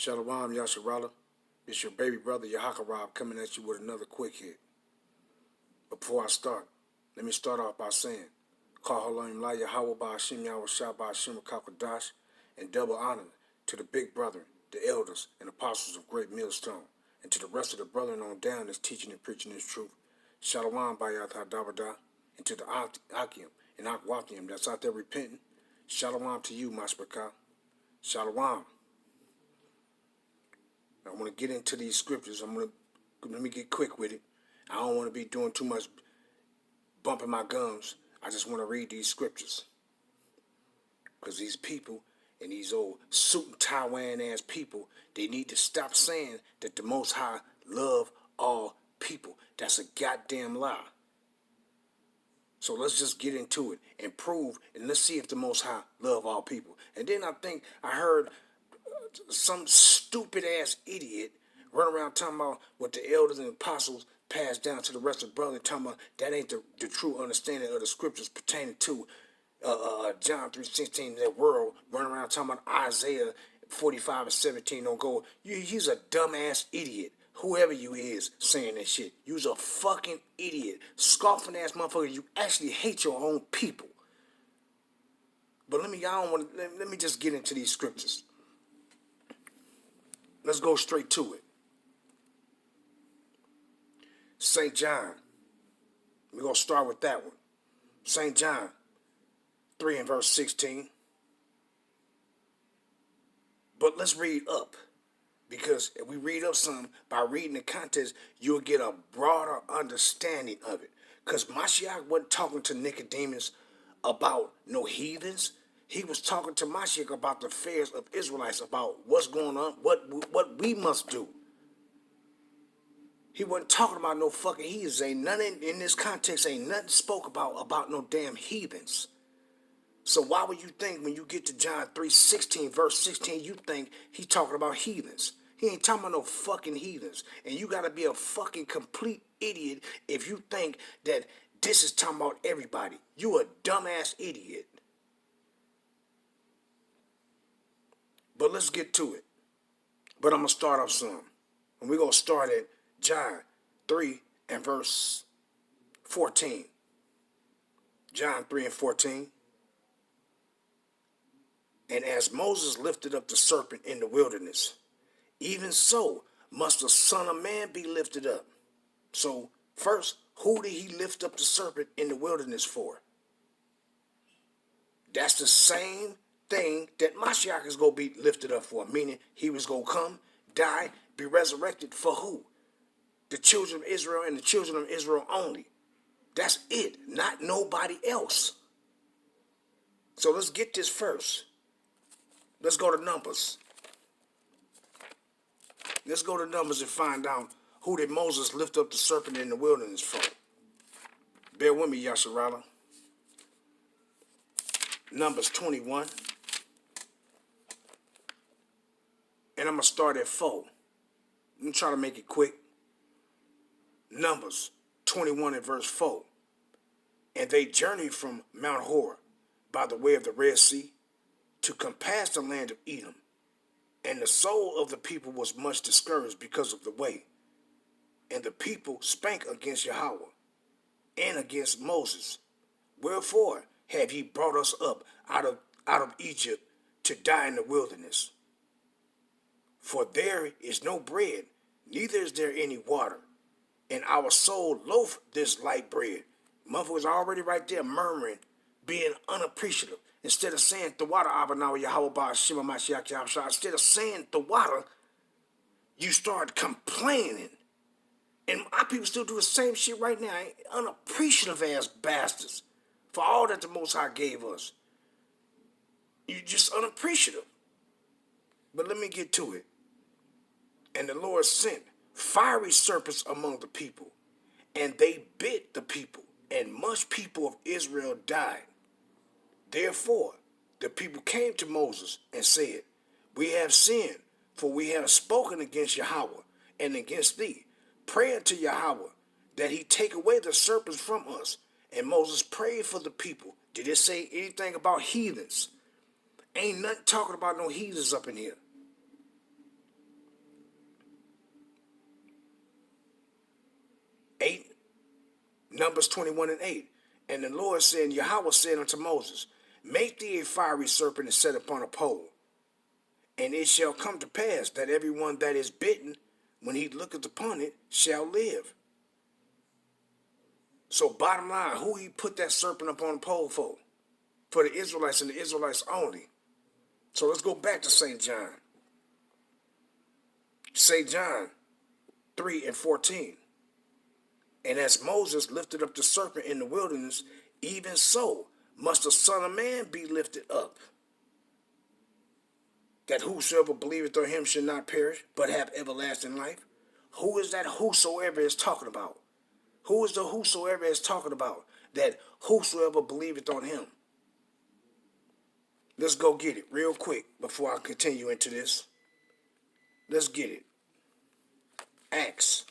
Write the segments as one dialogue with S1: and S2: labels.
S1: Shalom Yasharala. It's your baby brother Yahakarab coming at you with another quick hit. But before I start, let me start off by saying, Kahalayim La Yahweh Ba'ashim Yahweh Shah Ba'ashim Kakadash, and double honor to the big brethren, the elders, and apostles of Great Millstone, and to the rest of the brethren on down that's teaching and preaching this truth. Shalom Bayat HaDavada, and to the Akim and Akwakim that's out there repenting. Shalom to you, Mashbaka. Shalom. I want to get into these scriptures. Let me get quick with it. I don't want to be doing too much bumping my gums. I just want to read these scriptures. Because these people and these old suit and tie wearing ass people, they need to stop saying that the Most High love all people. That's a goddamn lie. So let's just get into it and prove, and let's see if the Most High love all people. And then I think I heard some stupid ass idiot run around talking about what the elders and apostles passed down to the rest of the brothers, talking about that ain't the true understanding of the scriptures pertaining to John 3:16, that world, running around talking about Isaiah 45 and 17 don't go. He's a dumbass idiot. Whoever you is saying that shit. You's a fucking idiot. Scoffing ass motherfucker. You actually hate your own people. But let me just get into these scriptures. Let's go straight to it. St. John. We're going to start with that one. St. John 3 and verse 16. But let's read up. Because if we read up some, by reading the context, you'll get a broader understanding of it. Because Mashiach wasn't talking to Nicodemus about no heathens. He was talking to Mashiach about the affairs of Israelites, about what's going on, what we must do. He wasn't talking about no fucking heathens. Ain't nothing in this context, ain't nothing spoke about no damn heathens. So why would you think when you get to John 3:16, verse 16, you think he's talking about heathens? He ain't talking about no fucking heathens. And you got to be a fucking complete idiot if you think that this is talking about everybody. You a dumbass idiot. But let's get to it. But I'm going to start off some. And we're going to start at John 3 and verse 14. John 3 and 14. And as Moses lifted up the serpent in the wilderness, even so must the Son of Man be lifted up. So first, who did he lift up the serpent in the wilderness for? That's the same thing that Mashiach is going to be lifted up for, meaning he was going to come, die, be resurrected for who? The children of Israel and the children of Israel only. That's it, not nobody else. So let's get this first. Let's go to Numbers. Let's go to Numbers and find out who did Moses lift up the serpent in the wilderness for. Bear with me, Yasharala. Numbers 21. And I'm going to start at 4. I'm going to try to make it quick. Numbers 21 and verse 4. And they journeyed from Mount Hor by the way of the Red Sea to compass the land of Edom. And the soul of the people was much discouraged because of the way. And the people spake against Yahweh and against Moses. Wherefore have ye brought us up out of Egypt to die in the wilderness? For there is no bread, neither is there any water. And our soul loath this light bread. Mother was already right there murmuring, being unappreciative. Instead of saying the water, instead of saying the water, you start complaining. And our people still do the same shit right now. Unappreciative ass bastards for all that the Most High gave us. You're just unappreciative. But let me get to it. And the Lord sent fiery serpents among the people, and they bit the people, and much people of Israel died. Therefore, the people came to Moses and said, we have sinned, for we have spoken against Yahweh and against thee, praying to Yahweh that he take away the serpents from us. And Moses prayed for the people. Did it say anything about heathens? Ain't nothing talking about no heathens up in here. Numbers 21:8. And the Lord said, Yahweh said unto Moses, make thee a fiery serpent and set upon a pole. And it shall come to pass that everyone that is bitten, when he looketh upon it, shall live. So bottom line, who he put that serpent upon the pole for? For the Israelites and the Israelites only. So let's go back to St. John. St. John 3:14. And as Moses lifted up the serpent in the wilderness, even so must the Son of Man be lifted up, that whosoever believeth on him should not perish, but have everlasting life. Who is that whosoever is talking about? Who is the whosoever is talking about? That whosoever believeth on him. Let's go get it real quick before I continue into this. Let's get it. Acts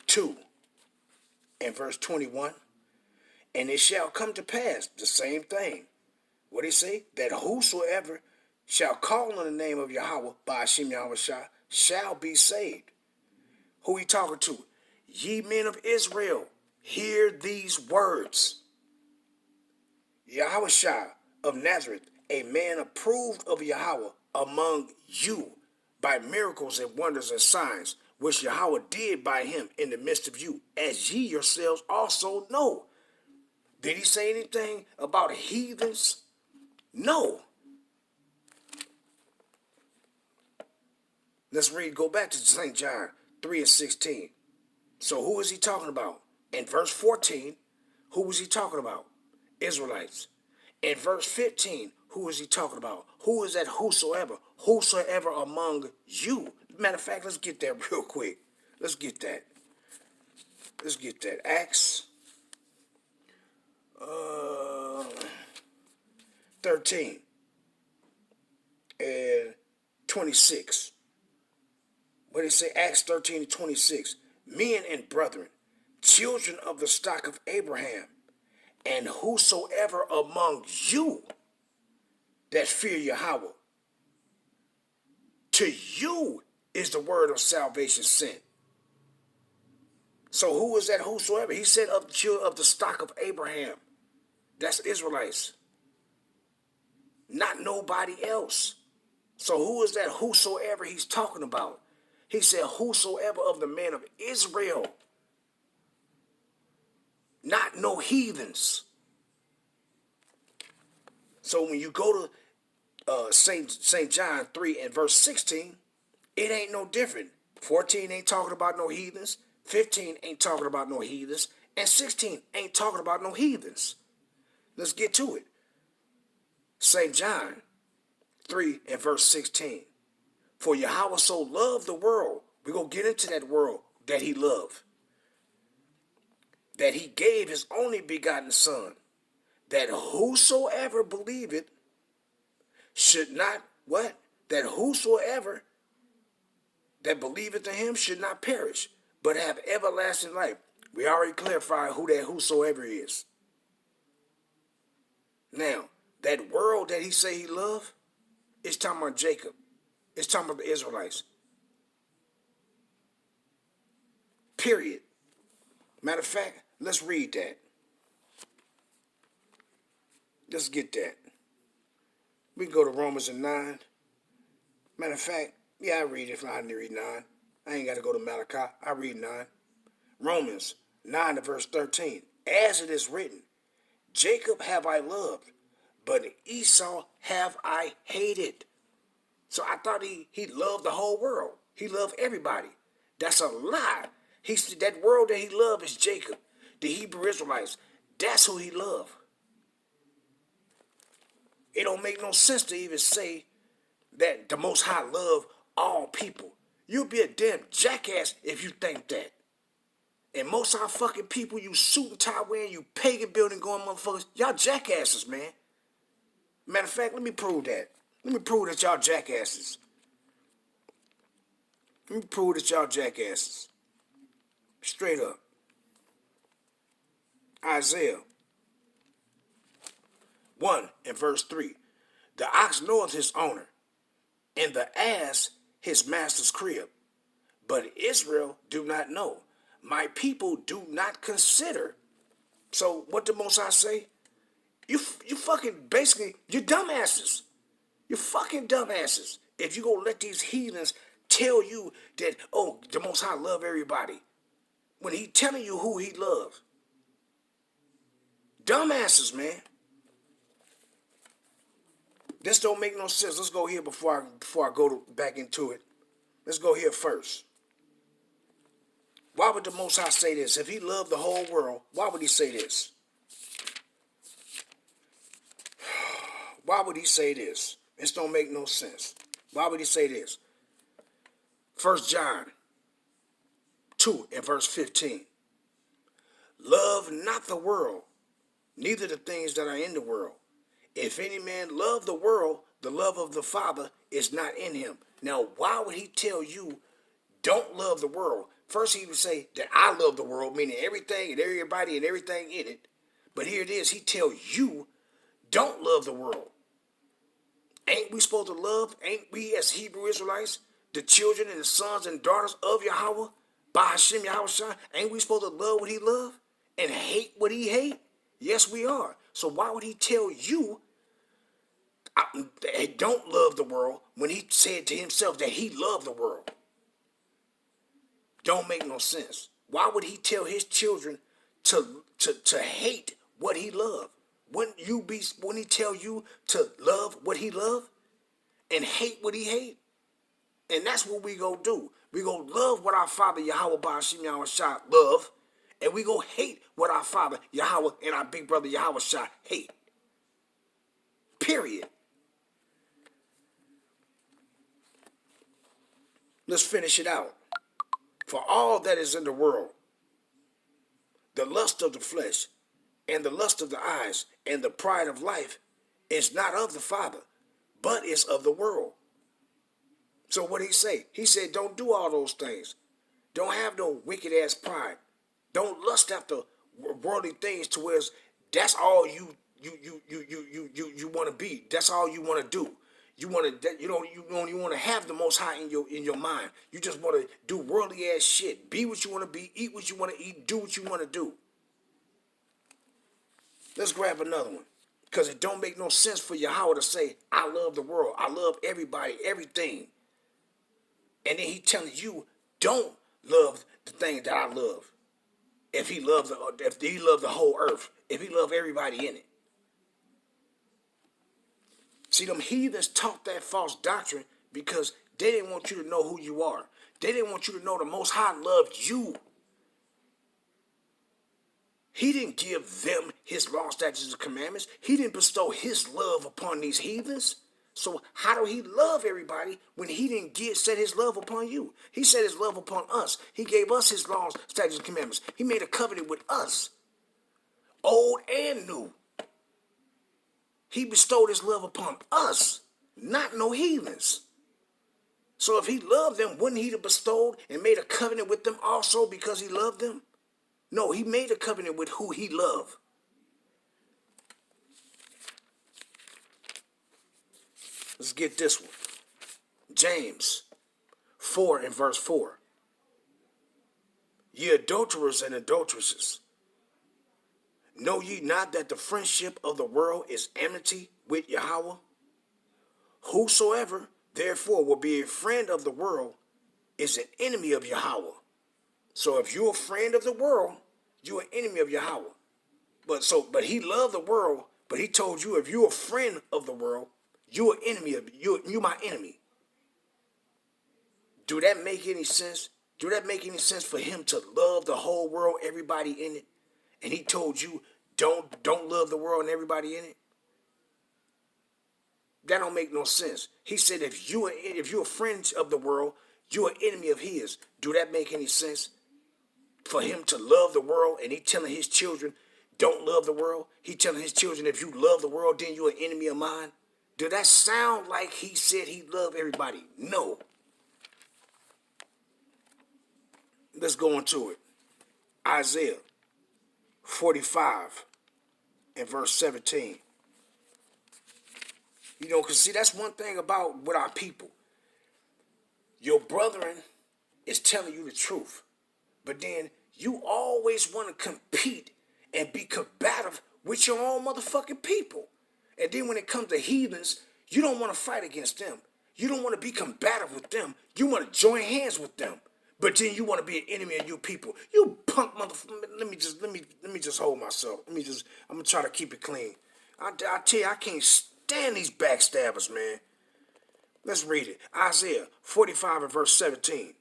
S1: 2 and verse 21. And it shall come to pass, the same thing. What did he say? That whosoever shall call on the name of Yahweh, by Hashem Yahushua, shall be saved. Who he talking to? Ye men of Israel, hear these words. Yahushua of Nazareth, a man approved of Yahweh among you by miracles and wonders and signs, which Yahweh did by him in the midst of you, as ye yourselves also know. Did he say anything about heathens? No. Let's read, go back to St. John 3:16. So who is he talking about? In verse 14, who was he talking about? Israelites. In verse 15, who is he talking about? Who is that whosoever? Whosoever among you. Matter of fact, let's get that real quick. Let's get that. Let's get that. Acts 13 and 26. What did it say? Acts 13 and 26. Men and brethren, children of the stock of Abraham, and whosoever among you that fear Yahweh, to you is the word of salvation sent. So who is that whosoever? He said of the children of the stock of Abraham. That's Israelites. Not nobody else. So who is that whosoever he's talking about? He said whosoever of the men of Israel. Not no heathens. So when you go to St. John 3 and verse 16, it ain't no different. 14 ain't talking about no heathens. 15 ain't talking about no heathens. And 16 ain't talking about no heathens. Let's get to it. St. John 3 and verse 16. For Yahweh so loved the world. We're going to get into that world that he loved. That he gave his only begotten son. That whosoever believeth should not, what? That whosoever that believeth in him should not perish, but have everlasting life. We already clarified who that whosoever is. Now, that world that he say he loved, it's talking about Jacob. It's talking about the Israelites. Period. Matter of fact, let's read that. Let's get that. We can go to Romans 9. Matter of fact, yeah, I read it if I need to read 9. I ain't got to go to Malachi. I read 9. Romans 9 to verse 13. As it is written, Jacob have I loved, but Esau have I hated. So I thought he loved the whole world. He loved everybody. That's a lie. That world that he loved is Jacob, the Hebrew Israelites. That's who he loved. It don't make no sense to even say that the Most High love all people. You'll be a damn jackass if you think that. And most of our fucking people, you suit and tie wearing, you pagan building going motherfuckers, y'all jackasses, man. Matter of fact, let me prove that. Let me prove that y'all jackasses. Let me prove that y'all jackasses. Straight up. Isaiah 1 and verse 3. The ox knoweth his owner, and the ass his master's crib. But Israel do not know. my people do not consider. So what the Most High say? You fucking basically, you're dumbasses. You're fucking dumbasses. If you gonna let these heathens tell you that, oh, the Most High love everybody, when he telling you who he loves. Dumbasses, man. This don't make no sense. Let's go here before I go back into it. Let's go here first. Why would the Most High say this? If he loved the whole world, why would he say this? Why would he say this? This don't make no sense. Why would he say this? 1 John 2 and verse 15. Love not the world, neither the things that are in the world. If any man love the world, the love of the Father is not in him. Now, why would he tell you don't love the world? First, he would say that I love the world, meaning everything and everybody and everything in it. But here it is. He tell you don't love the world. Ain't we supposed to love? Ain't we as Hebrew Israelites, the children and the sons and daughters of Yahweh, by Hashem Yahushua? Ain't we supposed to love what he love and hate what he hate? Yes, we are. So why would he tell you don't love the world when he said to himself that he loved the world? Don't make no sense. Why would he tell his children to hate what he loved? Wouldn't he tell you to love what he loved and hate what he hate? And that's what we go do. We go love what our Father Yahweh Ba'ashim Yahushua love, and we go hate what our Father Yahweh and our big brother Yahushua hate. Period. Let's finish it out. For all that is in the world, the lust of the flesh, and the lust of the eyes, and the pride of life, is not of the Father, but is of the world. So what did he say? He said, don't do all those things. Don't have no wicked ass pride. Don't lust after worldly things to where that's all you want to be. That's all you want to do. You want to, you don't want to have the Most High in your mind. You just want to do worldly ass shit. Be what you want to be. Eat what you want to eat. Do what you want to do. Let's grab another one, because it don't make no sense for Yahweh to say, I love the world. I love everybody, everything. And then he telling you, don't love the thing that I love. If he loved the whole earth, if he loved everybody in it. See, them heathens taught that false doctrine because they didn't want you to know who you are. They didn't want you to know the Most High loved you. He didn't give them his law, statutes, and commandments. He didn't bestow his love upon these heathens. So how do he love everybody when he didn't set his love upon you? He set his love upon us. He gave us his laws, statutes, and commandments. He made a covenant with us, old and new. He bestowed his love upon us, not no heathens. So if he loved them, wouldn't he have bestowed and made a covenant with them also because he loved them? No, he made a covenant with who he loved. Let's get this one. James 4 and verse 4. Ye adulterers and adulteresses, know ye not that the friendship of the world is enmity with Yahweh? Whosoever therefore will be a friend of the world is an enemy of Yahweh. So if you're a friend of the world, you're an enemy of Yahweh. But he loved the world, but he told you if you're a friend of the world, you're an enemy of you my enemy. Do that make any sense? Do that make any sense for him to love the whole world, everybody in it? And he told you don't love the world and everybody in it? That don't make no sense. He said if you're a friend of the world, you're an enemy of his. Do that make any sense? For him to love the world and he telling his children don't love the world? He telling his children if you love the world, then you're an enemy of mine? Does that sound like he said he loved everybody? No. Let's go into it. Isaiah 45 and verse 17. You know, because see, that's one thing about with our people. Your brethren is telling you the truth. But then You always want to compete and be combative with your own motherfucking people. And then when it comes to heathens, you don't want to fight against them. You don't want to be combative with them. You want to join hands with them. But then you want to be an enemy of you people. You punk motherfucker. Let me just hold myself. I'm gonna try to keep it clean. I tell you, I can't stand these backstabbers, man. Let's read it. Isaiah 45 and verse 17.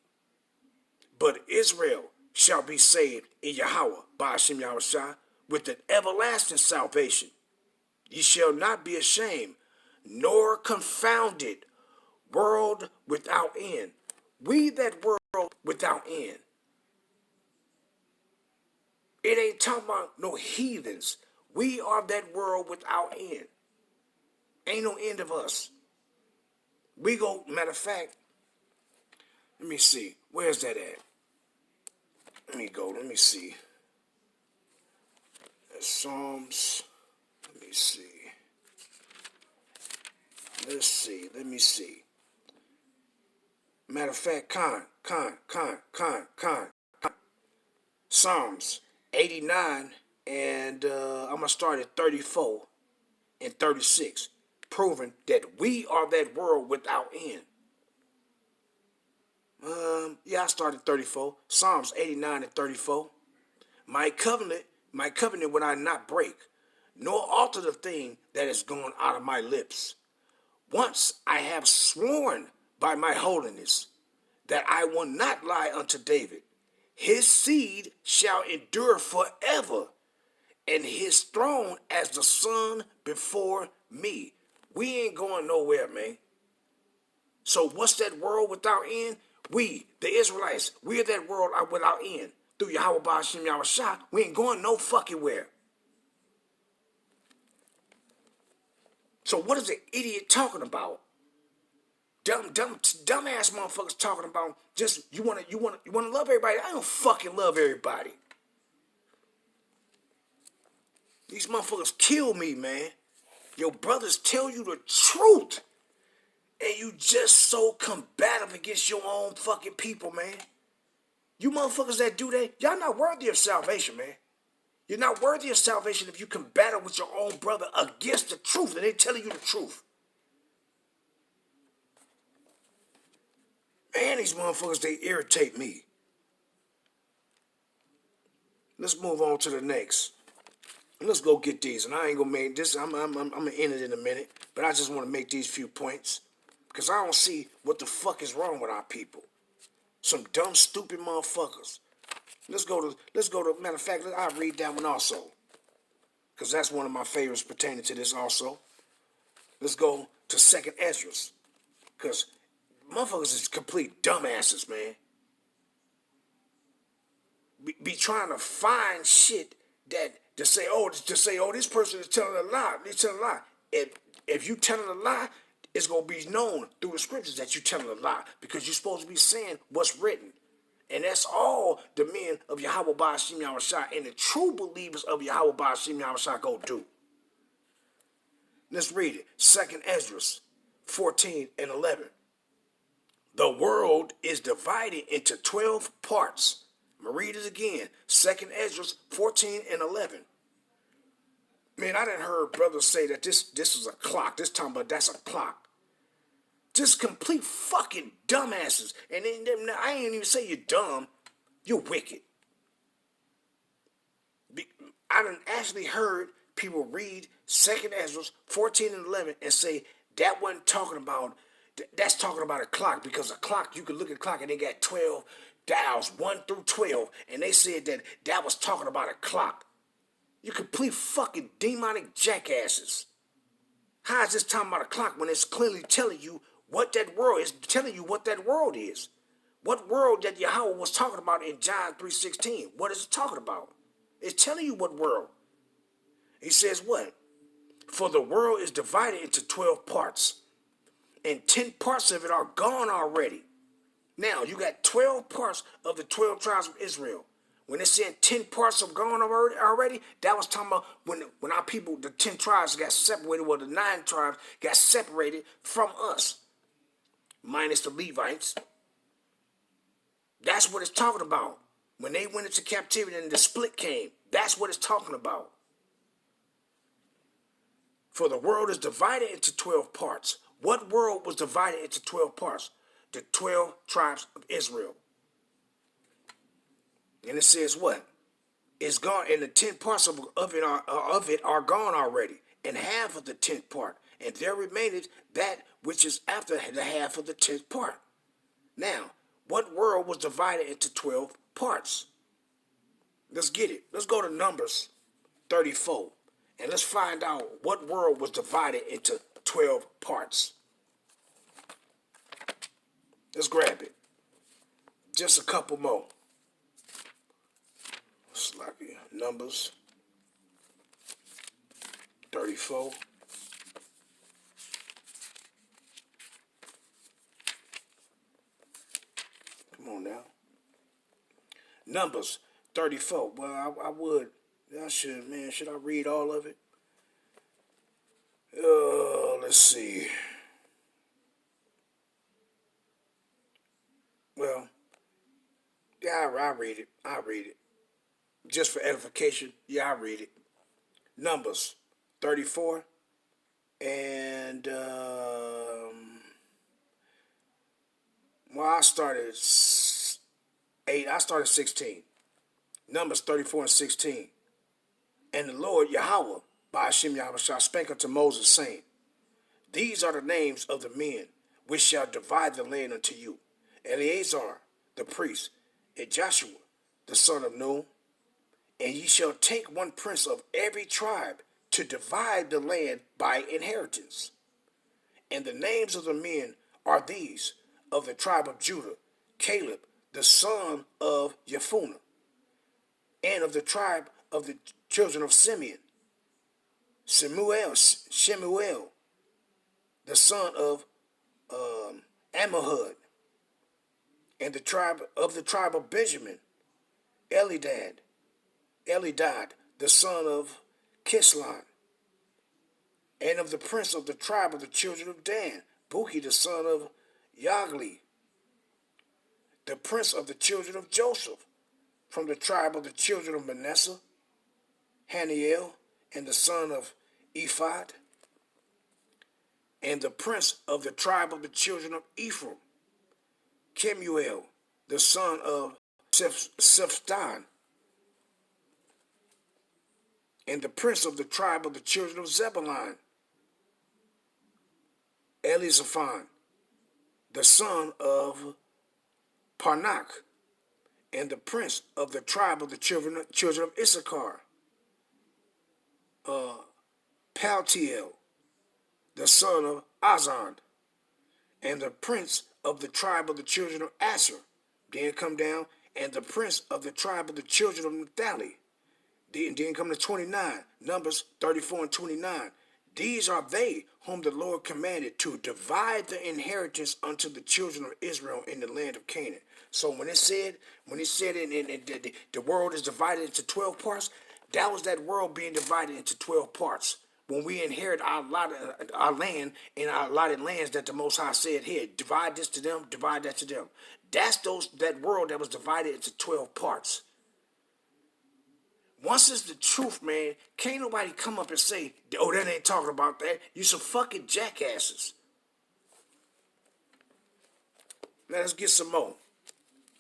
S1: But Israel shall be saved in Yahweh, by Hashem Yahushua, with an everlasting salvation. Ye shall not be ashamed, nor confounded, world without end. We that world without end. It ain't talking about no heathens. We are that world without end. Ain't no end of us. We go, matter of fact, let me see. Where's that at? Let me see. That's Psalms. Let me see. Let me see. Matter of fact, Psalms 89, and I'm going to start at 34 and 36, proving that we are that world without end. I started 34. Psalms 89 and 34. My covenant would I not break, nor alter the thing that is gone out of my lips. Once I have sworn by my holiness that I will not lie unto David. His seed shall endure forever, and his throne as the sun before me. We ain't going nowhere, man. So what's that world without end? We, the Israelites, we are that world without end. Through Yahweh Ba'ashem Yahushua, we ain't going no fucking where. So what is the idiot talking about? Dumbass motherfuckers talking about just you wanna love everybody. I don't fucking love everybody. These motherfuckers kill me, man. Your brothers tell you the truth. And you just so combative against your own fucking people, man. You motherfuckers that do that, y'all not worthy of salvation, man. You're not worthy of salvation if you combat with your own brother against the truth and they telling you the truth. Man, these motherfuckers, they irritate me. Let's move on to the next. Let's go get these. And I ain't gonna make this. I'm gonna end it in a minute. But I just want to make these few points. Because I don't see what the fuck is wrong with our people. Some dumb, stupid motherfuckers. Let's go to, matter of fact, I'll read that one also. Because that's one of my favorites pertaining to this also. Let's go to 2nd Ezra. Because motherfuckers is complete dumbasses, man. Be trying to find shit that to say, this person is telling a lie. They're telling a lie. If you telling a lie, it's going to be known through the scriptures that you're telling a lie. Because you're supposed to be saying what's written. And that's all the men of Yahweh Ba'ashem Yahushua and the true believers of Yahweh Ba'ashem Yahushua go do. Let's read it. 2nd Ezra 14 and 11. The world is divided into 12 parts. I'm going to read it again. 2nd Ezra 14 and 11. Man, I done heard brothers say that this is a clock. This time, but that's a clock. Just complete fucking dumbasses. And then I ain't even say you're dumb. You're wicked. I done actually heard people read 2nd Ezra 14 and 11 and say that wasn't talking about, that's talking about a clock. Because a clock, you can look at a clock and they got 12 dials, 1 through 12. And they said that was talking about a clock. You complete fucking demonic jackasses. How is this talking about a clock when it's clearly telling you what that world is, telling you what that world is? What world that Yahweh was talking about in John 3:16? What is it talking about? It's telling you what world. He says what? For the world is divided into 12 parts, and 10 parts of it are gone already. Now, you got 12 parts of the 12 tribes of Israel. When it said 10 parts are gone already, that was talking about when our people, the 10 tribes got separated, well, the 9 tribes got separated from us, minus the Levites. That's what it's talking about. When they went into captivity and the split came, that's what it's talking about. For the world is divided into 12 parts. What world was divided into 12 parts? The 12 tribes of Israel. And it says what? It's gone, and the 10 parts of it are gone already, and half of the 10th part. And there remaineth that which is after the half of the 10th part. Now, what world was divided into 12 parts? Let's get it. Let's go to Numbers 34. And let's find out what world was divided into 12 parts. Let's grab it. Just a couple more. Sloppy. Numbers 34. Come on now. Numbers 34. Well, I would. I should, man. Should I read all of it? Let's see. Well, yeah, I read it. I read it. Just for edification, yeah, I read it. Numbers 34 and well, I started 8. I started 16. Numbers 34 and 16. And the Lord Yahweh, by Hashem Yahweh, spake unto Moses, saying, These are the names of the men which shall divide the land unto you: Eleazar the priest, and Joshua the son of Nun. And ye shall take one prince of every tribe to divide the land by inheritance. And the names of the men are these: of the tribe of Judah, Caleb the son of Jephunneh; and of the tribe of the children of Simeon, Shemuel the son of Ammihud; and the tribe of Benjamin, Elidad the son of Kislon; and of the prince of the tribe of the children of Dan, Buki the son of Yagli; the prince of the children of Joseph, from the tribe of the children of Manasseh, Haniel, and the son of Ephod; and the prince of the tribe of the children of Ephraim, Kemuel, the son of Sephdon; and the prince of the tribe of the children of Zebulun, Elizaphan, the son of Parnach; and the prince of the tribe of the children of Issachar, Paltiel, the son of Azan; and the prince of the tribe of the children of Asher. Then come down, and the prince of the tribe of the children of Naphtali. Then come to 29, Numbers 34 and 29. These are they whom the Lord commanded to divide the inheritance unto the children of Israel in the land of Canaan. So when it said the world is divided into 12 parts, that was that world being divided into 12 parts. When we inherit our land and our allotted lands that the Most High said, here, divide this to them, divide that to them. That's that world that was divided into 12 parts. Once it's the truth, man, can't nobody come up and say, oh, that ain't talking about that. You some fucking jackasses. Now let's get some more.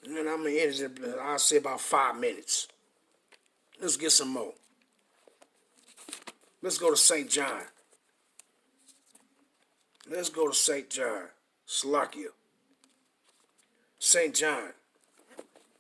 S1: And then I'm going to end it, I'll say about 5 minutes. Let's get some more. Let's go to St. John. Let's go to St. John. Slovakia. St. John.